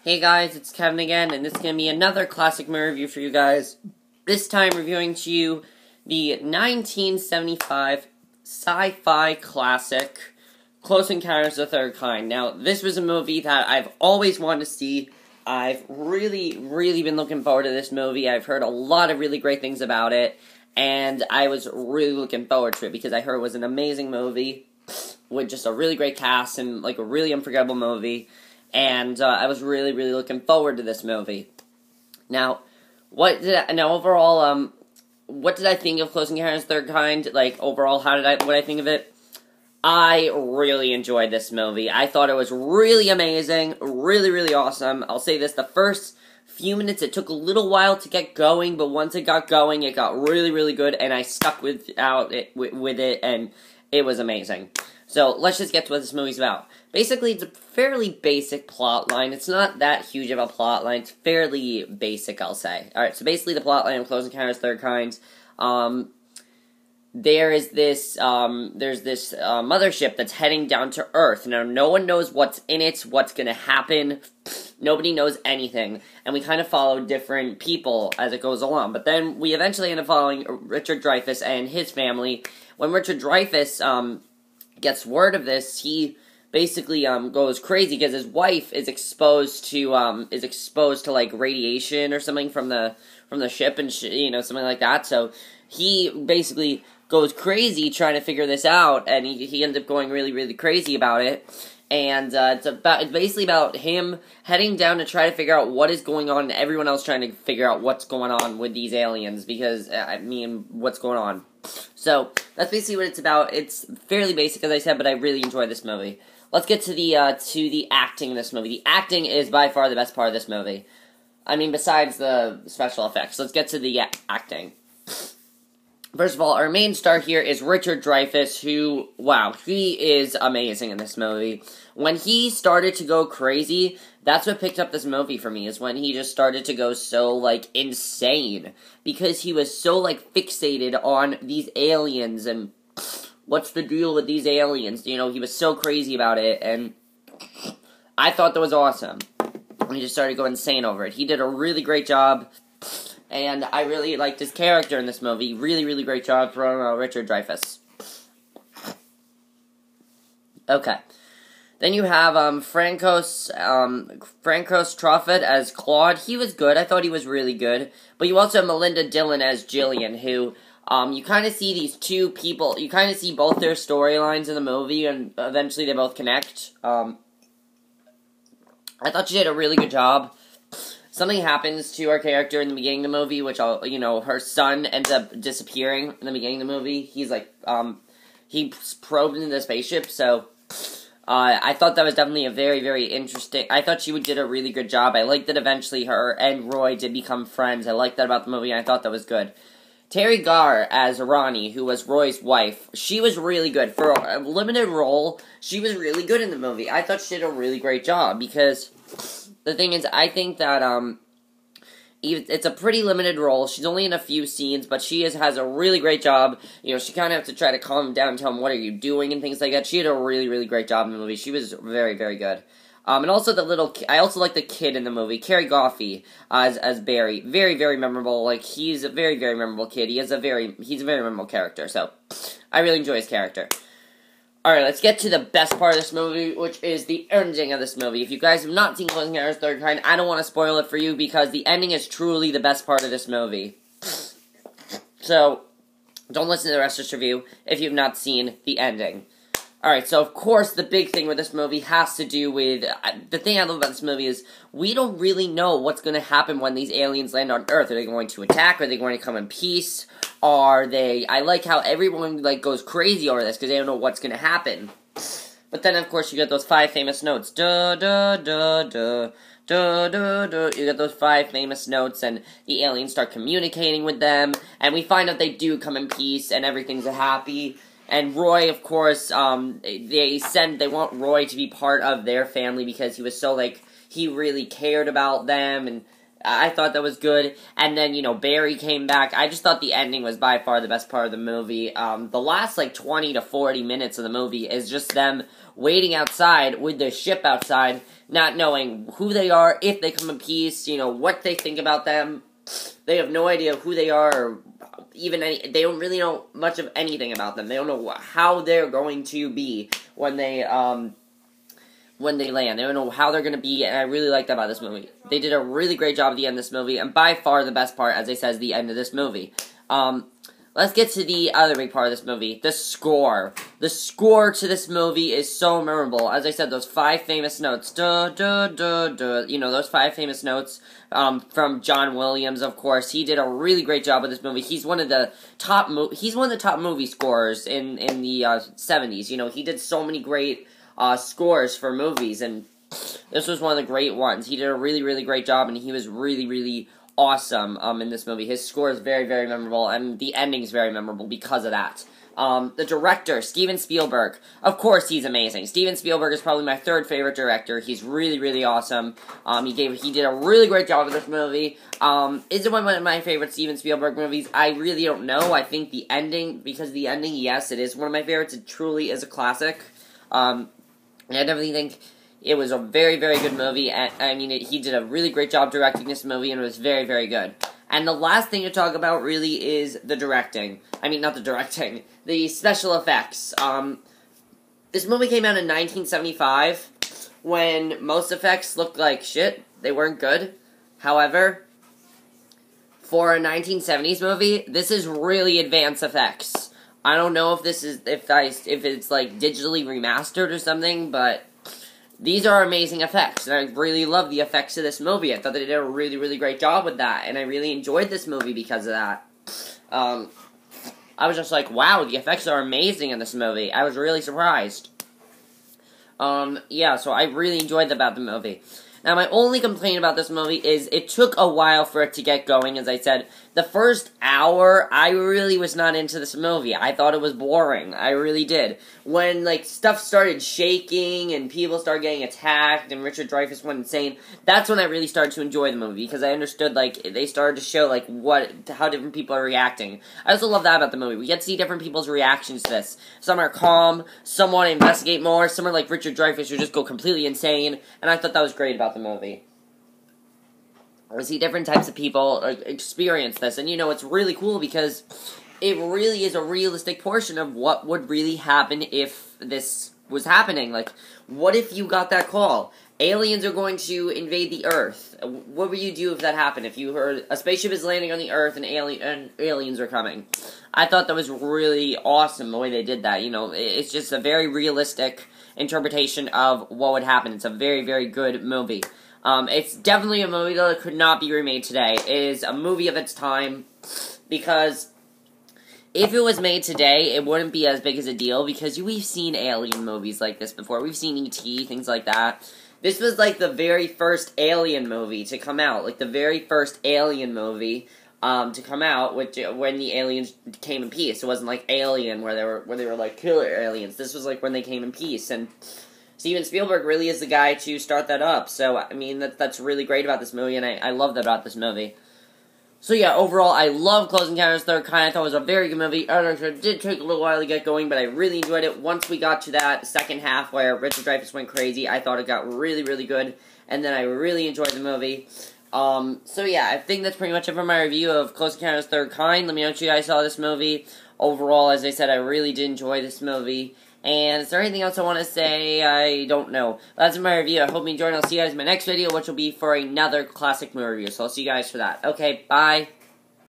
Hey guys, it's Kevin again, and this is going to be another classic movie review for you guys. This time reviewing to you the 1975 sci-fi classic, Close Encounters of the Third Kind. Now, this was a movie that I've always wanted to see. I've really been looking forward to this movie. I've heard a lot of really great things about it, and I was really looking forward to it because I heard it was an amazing movie with just a really great cast and like a really unforgettable movie. And I was really looking forward to this movie. Now, overall, what did I think of Close Encounters of the Third Kind? Like, overall, what did I think of it? I really enjoyed this movie. I thought it was really amazing, really awesome. I'll say this, the first few minutes, it took a little while to get going, but once it got going, it got really good, and I stuck with it, and it was amazing. So, let's just get to what this movie's about. Basically, it's a fairly basic plot line. It's not that huge of a plot line. It's fairly basic, I'll say. Alright, so basically the plot line of Close Encounters of the Third Kind, there's this mothership that's heading down to Earth. Now, no one knows what's in it, what's gonna happen. Nobody knows anything. And we kind of follow different people as it goes along. But then we eventually end up following Richard Dreyfuss and his family. When Richard Dreyfuss, gets word of this, he basically goes crazy because his wife is exposed to like radiation or something from the ship and something like that. So he basically goes crazy trying to figure this out, and he ends up going really crazy about it. And it's basically about him heading down to try to figure out what is going on, and everyone else trying to figure out what's going on with these aliens, because what's going on. So that's basically what it's about. It's fairly basic, as I said, but I really enjoyed this movie. Let's get to the acting in this movie. The acting is by far the best part of this movie. I mean, besides the special effects. Let's get to the acting. First of all, our main star here is Richard Dreyfuss, who, wow, he is amazing in this movie. When he started to go crazy, that's what picked up this movie for me, is when he just started to go so, like, insane. Because he was so, like, fixated on these aliens, and what's the deal with these aliens? He was so crazy about it, and I thought that was awesome. He just started going insane over it. He did a really great job, and I really liked his character in this movie. Really great job from Richard Dreyfuss. Okay. Then you have Francos Truffaut as Claude. He was good. I thought he was really good. But you also have Melinda Dillon as Jillian, who you kind of see these two people. You kind of see both their storylines in the movie, and eventually they both connect. I thought she did a really good job. Something happens to her character in the beginning of the movie, which, her son ends up disappearing in the beginning of the movie. He's, he's probed into the spaceship, so I thought that was definitely a very interesting. I thought she did a really good job. I liked that eventually her and Roy did become friends. I liked that about the movie, and I thought that was good. Terry Garr as Ronnie, who was Roy's wife, she was really good. For a limited role, she was really good in the movie. I thought she did a really great job, because the thing is, I think that it's a pretty limited role. She's only in a few scenes, but she has a really great job. She kind of has to try to calm him down and tell him, what are you doing, and things like that. She did a really great job in the movie. She was very good. And also I also like the kid in the movie, Cary Goffey, as Barry. Very memorable. Like, he's a very memorable kid. He's a very memorable character, so I really enjoy his character. Alright, let's get to the best part of this movie, which is the ending of this movie. If you guys have not seen Close Encounters of the Third Kind, I don't want to spoil it for you, because the ending is truly the best part of this movie. So, don't listen to the rest of this review if you've not seen the ending. Alright, so of course the big thing with this movie has to do with, the thing I love about this movie is, we don't really know what's going to happen when these aliens land on Earth. Are they going to attack? Are they going to come in peace? I like how everyone, goes crazy over this, because they don't know what's going to happen. But then, of course, you get those 5 famous notes. You get those 5 famous notes, and the aliens start communicating with them, and we find out they do come in peace, and everything's happy. And Roy, of course, they want Roy to be part of their family, because he was so, he really cared about them, and I thought that was good. And then, Barry came back. I just thought the ending was by far the best part of the movie. The last, 20 to 40 minutes of the movie is just them waiting outside with the ship outside, not knowing who they are, if they come in peace, what they think about them. They have no idea who they are, or even they don't really know much of anything about them. They don't know how they're going to be when they land. They don't know how they're going to be, and I really like that about this movie. They did a really great job at the end of this movie, and by far the best part, as I said, is the end of this movie. Let's get to the other big part of this movie, the score. The score to this movie is so memorable. As I said, those 5 famous notes, duh, duh, duh, duh, those 5 famous notes, from John Williams, of course. He did a really great job with this movie. He's one of the top movie scorers in the 70s. He did so many great scores for movies, and this was one of the great ones. He did a really, really great job, and he was really, really awesome in this movie. His score is very, very memorable, and the ending is very memorable because of that. The director, Steven Spielberg, of course he's amazing. Steven Spielberg is probably my 3rd favorite director. He's really, really awesome. He did a really great job with this movie. Is it one of my favorite Steven Spielberg movies? I really don't know. I think the ending, yes, it is one of my favorites. It truly is a classic. I definitely think it was a very, very good movie, and he did a really great job directing this movie, and it was very, very good. And the last thing to talk about really is the directing. Not the directing, the special effects. This movie came out in 1975, when most effects looked like shit. They weren't good. However, for a 1970s movie, this is really advanced effects. I don't know if it's digitally remastered or something, but these are amazing effects, and I really love the effects of this movie. I thought they did a really, really great job with that, and I really enjoyed this movie because of that. I was just like, wow, the effects are amazing in this movie. I was really surprised. So I really enjoyed about the movie. Now, my only complaint about this movie is it took a while for it to get going, as I said. The first hour, I really was not into this movie. I thought it was boring. I really did. When, stuff started shaking and people started getting attacked and Richard Dreyfuss went insane, that's when I really started to enjoy the movie, because I understood, they started to show, how different people are reacting. I also love that about the movie. We get to see different people's reactions to this. Some are calm, some want to investigate more, some are like Richard Dreyfuss who just go completely insane, and I thought that was great about the movie. I see different types of people experience this, and it's really cool because it really is a realistic portion of what would really happen if this was happening. What if you got that call? Aliens are going to invade the Earth. What would you do if that happened? If you heard a spaceship is landing on the Earth and aliens are coming? I thought that was really awesome the way they did that. It's just a very realistic interpretation of what would happen. It's a very, very good movie. It's definitely a movie that could not be remade today. It is a movie of its time, because if it was made today, it wouldn't be as big as a deal, because we've seen alien movies like this before. We've seen E.T., things like that. This was the very first alien movie to come out, the very first alien movie to come out, when the aliens came in peace. It wasn't Alien, where they were killer aliens. This was when they came in peace, and Steven Spielberg really is the guy to start that up. So, that's really great about this movie, and I love that about this movie. So yeah, overall, I love Close Encounters of the Third Kind. I thought it was a very good movie. It did take a little while to get going, but I really enjoyed it. Once we got to that second half where Richard Dreyfuss went crazy, I thought it got really, really good, and then I really enjoyed the movie. So yeah, I think that's pretty much it for my review of Close Encounters of the Third Kind. Let me know what you guys saw of this movie. Overall, as I said, I really did enjoy this movie. And is there anything else I want to say? I don't know. That's my review. I hope you enjoyed, and I'll see you guys in my next video, which will be for another classic movie review. So I'll see you guys for that. Okay, bye.